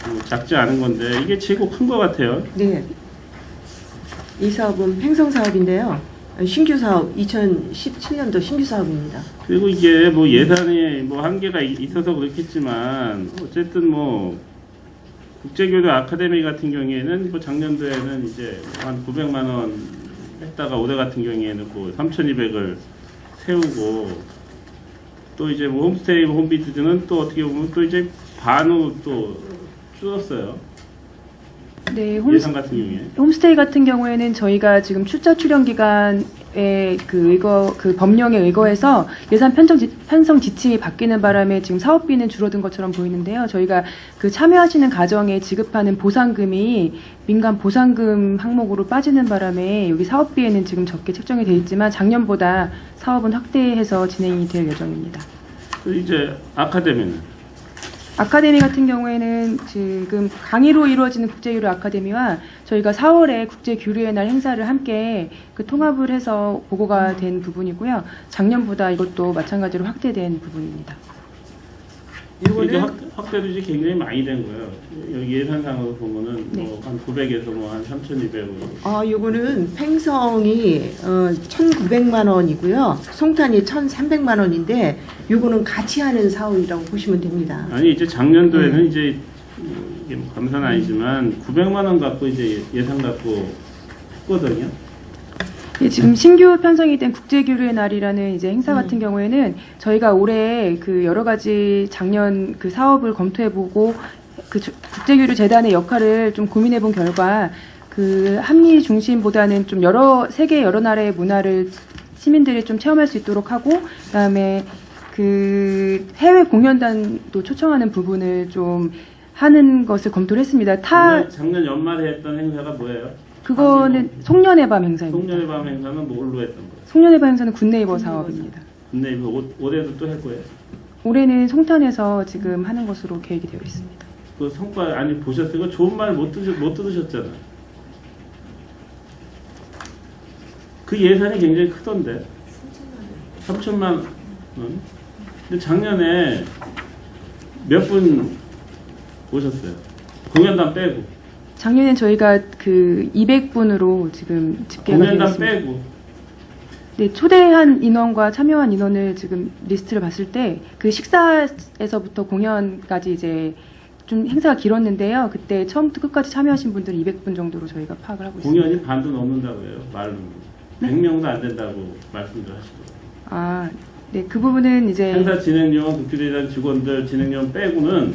뭐 작지 않은 건데 이게 최고 큰 것 같아요. 네. 이 사업은 횡성 사업인데요. 신규 사업, 2017년도 신규 사업입니다. 그리고 이게 뭐 예산이 뭐 한계가 있어서 그렇겠지만 어쨌든 뭐 국제교류 아카데미 같은 경우에는 뭐 작년도에는 이제 한 900만 원 했다가 올해 같은 경우에는 뭐 3,200을 세우고 또 이제 뭐 홈스테이 홈비즈는 또 어떻게 보면 또 이제 반으로 또 줄었어요. 네, 예산 같은 경우에. 홈스테이 같은 경우에는 저희가 지금 출자 출연 기간에 그 법령에 의거해서 예산 편성 지침이 바뀌는 바람에 지금 사업비는 줄어든 것처럼 보이는데요. 저희가 그 참여하시는 가정에 지급하는 보상금이 민간 보상금 항목으로 빠지는 바람에 여기 사업비에는 지금 적게 책정이 되어 있지만 작년보다 사업은 확대해서 진행이 될 예정입니다. 또 이제 아카데미는 아카데미 같은 경우에는 지금 강의로 이루어지는 국제교류 아카데미와 저희가 4월에 국제교류의 날 행사를 함께 그 통합을 해서 보고가 된 부분이고요. 작년보다 이것도 마찬가지로 확대된 부분입니다. 이게 이거는 확대도 이제 굉장히 많이 된 거예요. 여기 예산상으로 보면은 네. 뭐 한 900에서 뭐 한 3,200으로. 요거는 횡성이 1,900만 원이고요. 송탄이 1,300만 원인데 요거는 같이 하는 사업이라고 보시면 됩니다. 아니 이제 작년도에는 이제 이게 뭐 감사는 아니지만 900만 원 갖고 이제 예산 갖고 했거든요. 예, 지금 신규 편성이 된 국제교류의 날이라는 이제 행사 같은 경우에는 저희가 올해 그 여러 가지 작년 그 사업을 검토해보고 그 국제교류 재단의 역할을 좀 고민해본 결과 그 한미 중심보다는 좀 세계 여러 나라의 문화를 시민들이 좀 체험할 수 있도록 하고 그다음에 그 해외 공연단도 초청하는 부분을 좀 하는 것을 검토를 했습니다. 작년 연말에 했던 행사가 뭐예요? 그거는 송년의 밤 행사입니다. 송년의 밤 행사는 뭘로 했던 거예요? 송년의 밤 행사는 굿네이버 사업입니다. 근데 이거 올해도 또 할 거예요? 올해는 송탄에서 지금 하는 것으로 계획이 되어 있습니다. 그 성과 아니 보셨어요? 이거 좋은 말 못 들으셨잖아. 그 예산이 굉장히 크던데. 3천만 원. 근데 작년에 몇 분 오셨어요? 공연단 빼고. 작년엔 저희가 그 200분으로 지금 집계가 되어 공연단 있습니다. 빼고. 네, 초대한 인원과 참여한 인원을 지금 리스트를 봤을 때 그 식사에서부터 공연까지 이제 좀 행사가 길었는데요. 그때 처음부터 끝까지 참여하신 분들은 200분 정도로 저희가 파악을 하고 있습니다. 공연이 반도 넘는다고 해요. 말로. 100명도 안 된다고 말씀도 하시고. 아, 네, 그 부분은 이제 행사 진행요원, 국제대단 직원들 진행요원 빼고는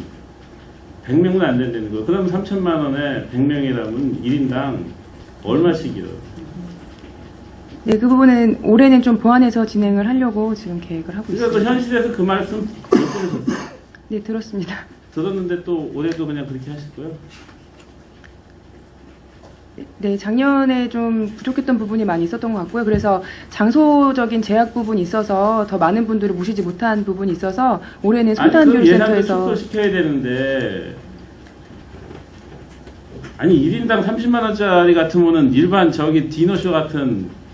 100명도 안 된다는 거예요. 그럼 3천만 원에 100명이라면 1인당 얼마씩이요? 네, 그 부분은 올해는 좀 보완해서 진행을 하려고 지금 계획을 하고 그러니까 그 있습니다. 현실에서 그 말씀 못 들으셨어요? 네, 들었습니다. 들었는데 또 올해도 그냥 그렇게 하실 거예요? 네, 작년에 좀 부족했던 부분이 많이 있었던 것 같고요. 그래서 장소적인 제약 부분이 있어서 더 많은 분들을 모시지 못한 부분이 있어서 올해는 아니, 그럼 예산도 성탄교류센터에서 축소시켜야 되는데 아니 1인당 30만 원짜리 같으면은 일반 저기 디너쇼 같은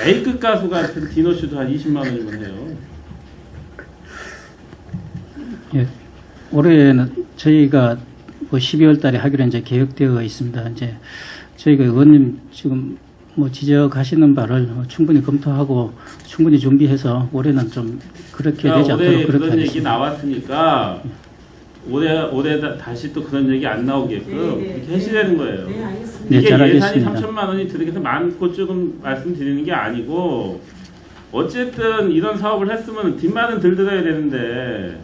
A급 가수 같은 디너쇼도 한 20만 원이면 해요. 예, 올해는 저희가 뭐 12월 달에 하기로 이제 계획되어 있습니다. 이제 저희가 의원님 지금 뭐 지적하시는 바를 충분히 검토하고 충분히 준비해서 올해는 좀 그렇게 되지 않도록 올해 그렇게 그런 얘기 하겠습니다. 나왔으니까 올해 다시 또 그런 얘기 안 나오게끔 이렇게 하시라는 거예요. 네, 이게 잘 예산이 알겠습니다. 3천만 원이 들어서 많고 조금 말씀드리는 게 아니고 어쨌든 이런 사업을 했으면 뒷말은 들들어야 되는데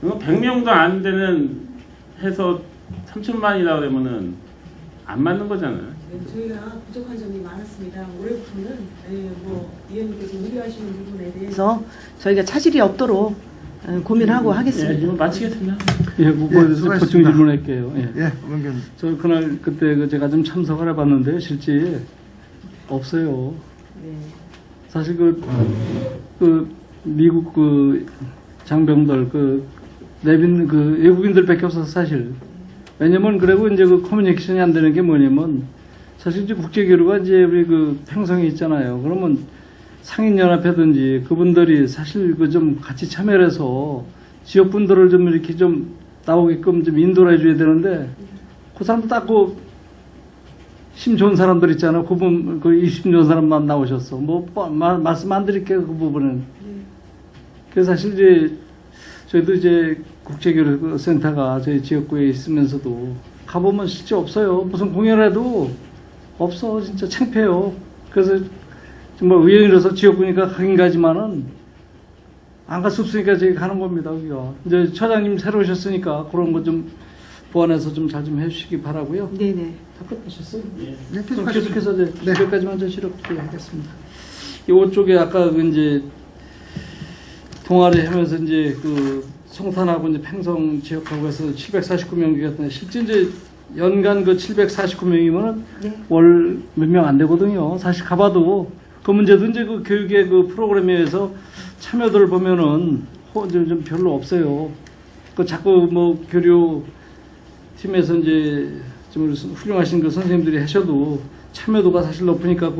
100명도 안 되는 해서 3천만이라고 그러면은 안 맞는 거잖아요. 저희가 부족한 점이 많았습니다. 올해부터는 위원님께서 우려하시는 부분에 대해서 그래서 저희가 차질이 없도록 고민하고 예, 하겠습니다. 이거 마치겠습니다. 예, 예, 보충 수고하셨습니다. 질문할게요. 예. 예, 원경 저 그날 그때 제가 좀 참석을 해봤는데 실제 없어요. 사실 그 미국 그 장병들 내빈 외국인들밖에 없어서 사실 왜냐면 그리고 이제 그 커뮤니케이션이 안 되는 게 뭐냐면 사실 이제 국제교류가 이제 우리 그 팽성이 있잖아요. 그러면 상인연합회든지 그분들이 사실 좀 같이 참여를 해서 지역분들을 좀 이렇게 좀 나오게끔 좀 인도를 해줘야 되는데 그 사람도 딱 심 좋은 사람들 있잖아요. 그분 심 좋은 사람만 나오셨어. 말씀 안 드릴게요. 그 부분은. 그래서 사실 이제 저희도 이제 국제교류센터가 저희 지역구에 있으면서도 가보면 실제 없어요. 무슨 공연을 해도 없어. 진짜 창피해요. 그래서 정말 의원이라서 지역구니까 가긴 가지만은 안 갈 수 없으니까 저희 가는 겁니다. 우리가. 이제 처장님 새로 오셨으니까 그런 거 좀 보완해서 좀 잘 좀 해주시기 바라고요. 네네. 답변하셨어요? 예. 네, 그럼 계속하시죠. 계속해서 이제 네. 여기까지만 좀 실업게 하겠습니다. 이쪽에 아까 이제 동아리 하면서 이제 송탄하고 이제 팽성 지역하고 해서 749명이 같은데 실제 이제 연간 749명이면은 네. 월 몇 명 안 되거든요. 사실 가봐도 그 문제도 이제 교육의 프로그램에 의해서 참여들 보면은 좀 별로 없어요. 자꾸 교류 팀에서 이제 좀 훌륭하신 선생님들이 하셔도 참여도가 사실 높으니까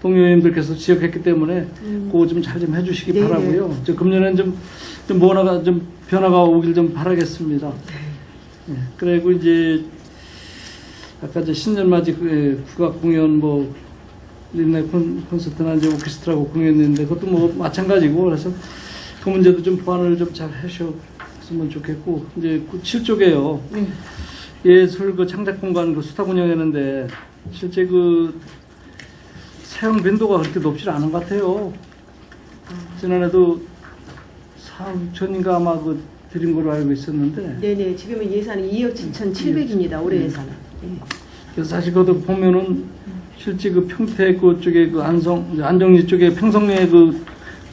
동료님들께서 지적했기 때문에 그거 좀 잘 좀 해주시기 네, 바라고요. 금년에는 좀 뭐나가 좀 변화가 오길 좀 바라겠습니다. 예, 그리고 이제 아까 신년맞이 국악 공연 린네 콘서트나 이제 오케스트라고 공연했는데 그것도 마찬가지고 그래서 그 문제도 좀 보완을 좀 잘 하셨으면 좋겠고 이제 7쪽에요. 예술 창작 공간 수탁 운영했는데 실제 사용 빈도가 그렇게 높지 않은 것 같아요. 지난해도 4억 6천인가 아마 드린 걸로 알고 있었는데 네네. 지금은 예산이 2억 7,700입니다. 올해 예산은. 그래서 사실 그것도 보면은 실제 평택 쪽에 안정리 쪽에 평성리에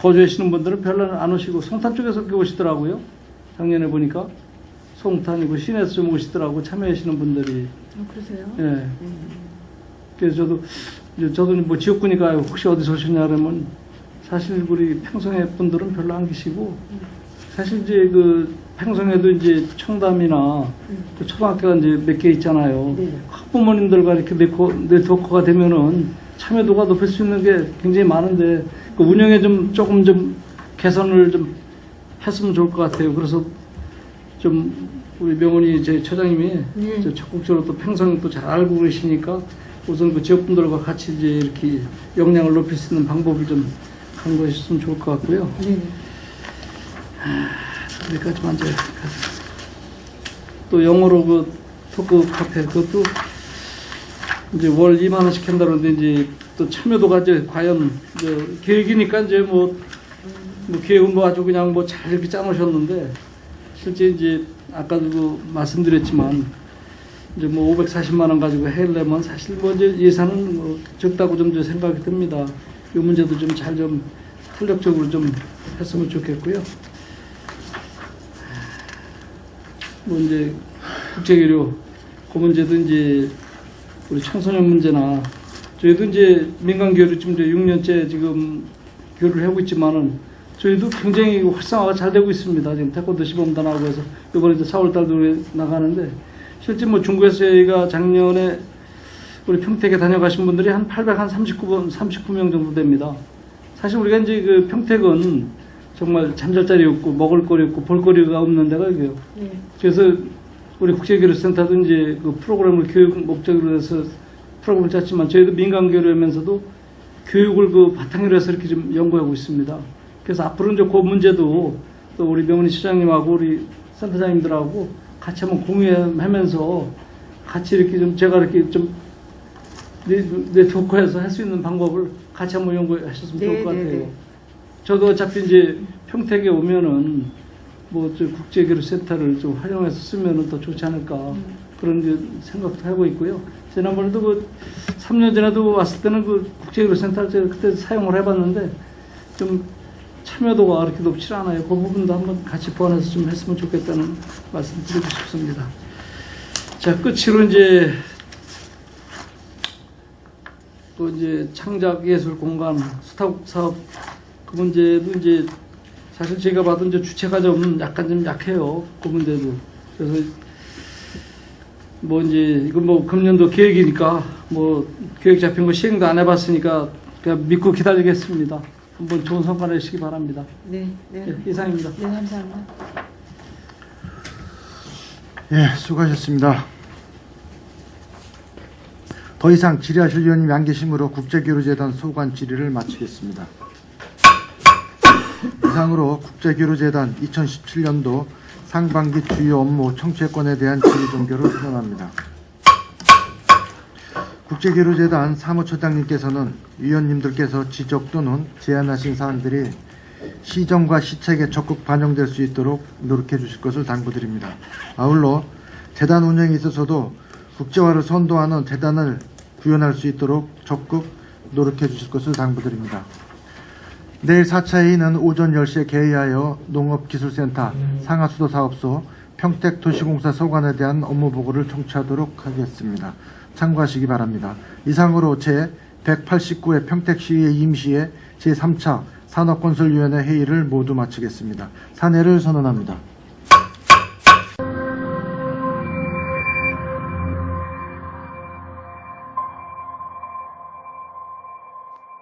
거주하시는 분들은 별로 안 오시고 송탄 쪽에서 이렇게 오시더라고요. 작년에 보니까 송탄이고 시내에서 좀 오시더라고 참여하시는 분들이. 그러세요? 예. 그래서 저도 지역구니까 혹시 어디서 오셨냐 그러면 사실 우리 평성의 분들은 별로 안 계시고 사실 이제 평성에도 이제 청담이나 또 초등학교가 이제 몇 개 있잖아요. 네. 학부모님들과 이렇게 네트워크가 되면은 참여도가 높일 수 있는 게 굉장히 많은데 운영에 조금 개선을 좀 했으면 좋을 것 같아요. 그래서 우리 명훈이 제 처장님이 적극적으로 또 평성 또 잘 알고 계시니까 우선 그 지역분들과 같이 이제 이렇게 역량을 높일 수 있는 방법을 좀 하는 것이었으면 좋을 것 같고요. 네. 여기까지만 이제 또 영어로 그 토크 카페 그것도 이제 월 2만 원씩 한다는데 이제 또 참여도가 이제 과연 이제 계획이니까 이제 뭐 계획은 뭐 아주 그냥 뭐 잘 이렇게 짜놓으셨는데 실제 이제 아까도 그 말씀드렸지만 이제 뭐 540만 원 가지고 하려면 사실 뭐 이제 예산은 뭐 적다고 좀 생각이 듭니다. 이 문제도 좀 잘 좀 탄력적으로 좀 했으면 좋겠고요. 뭐 이제 국제교류 그 문제도 이제 우리 청소년 문제나 저희도 이제 민간 교류 지금 이제 6년째 지금 교류를 하고 있지만은 저희도 굉장히 활성화가 잘 되고 있습니다. 지금 태권도 시범단하고 해서 이번에 이제 4월달도 나가는데 실제 뭐 중국에서 저희가 작년에 우리 평택에 다녀가신 분들이 한 39명 정도 됩니다. 사실 우리가 이제 그 평택은 정말 잠잘 자리 없고 먹을 거리 없고 볼거리가 없는 데가 여기요. 네. 그래서 우리 국제교류센터도 이제 그 프로그램을 교육 목적으로 해서 프로그램을 짰지만 저희도 민간 교류하면서도 교육을 그 바탕으로 해서 이렇게 좀 연구하고 있습니다. 그래서 앞으로 이제 그 문제도 또 우리 명은희 시장님하고 우리 센터장님들하고 같이 한번 공유하면서 같이 이렇게 좀 제가 이렇게 좀 네트워크해서 할 수 있는 방법을 같이 한번 연구하셨으면 좋을 것 같아요. 저도 어차피 이제 평택에 오면은 뭐 저 국제교류센터를 좀 활용해서 쓰면은 더 좋지 않을까 그런 이제 생각도 하고 있고요. 지난번에도 그 3년 전에도 왔을 때는 그 국제교류센터를 제가 그때 사용을 해봤는데 좀 참여도가 그렇게 높지 않아요. 그 부분도 한번 같이 보완해서 좀 했으면 좋겠다는 말씀 드리고 싶습니다. 자, 끝으로 이제 또 이제 창작예술 공간 수탁 사업 그 문제도 이제 사실 제가 받은 이제 주체가 좀 약간 좀 약해요. 그 문제도. 그래서 뭐 이제 이건 뭐 금년도 계획이니까 뭐 계획 잡힌 거 시행도 안 해봤으니까 그냥 믿고 기다리겠습니다. 한번 좋은 성과 내시기 바랍니다. 네. 네. 예, 이상입니다. 네, 감사합니다. 예, 수고하셨습니다. 더 이상 질의하실 위원님이 안 계시므로 국제교류재단 소관 질의를 마치겠습니다. 이상으로 국제교류재단 2017년도 상반기 주요 업무 청취권에 대한 질의 종결을 선언합니다. 국제교류재단 사무처장님께서는 위원님들께서 지적 또는 제안하신 사항들이 시정과 시책에 적극 반영될 수 있도록 노력해 주실 것을 당부드립니다. 아울러 재단 운영에 있어서도 국제화를 선도하는 재단을 구현할 수 있도록 적극 노력해 주실 것을 당부드립니다. 내일 4차 회의는 오전 10시에 개의하여 농업기술센터 상하수도사업소 평택도시공사 소관에 대한 업무 보고를 청취하도록 하겠습니다. 참고하시기 바랍니다. 이상으로 제189회 평택시의회 임시회 제3차 산업건설위원회 회의를 모두 마치겠습니다. 산회를 선언합니다.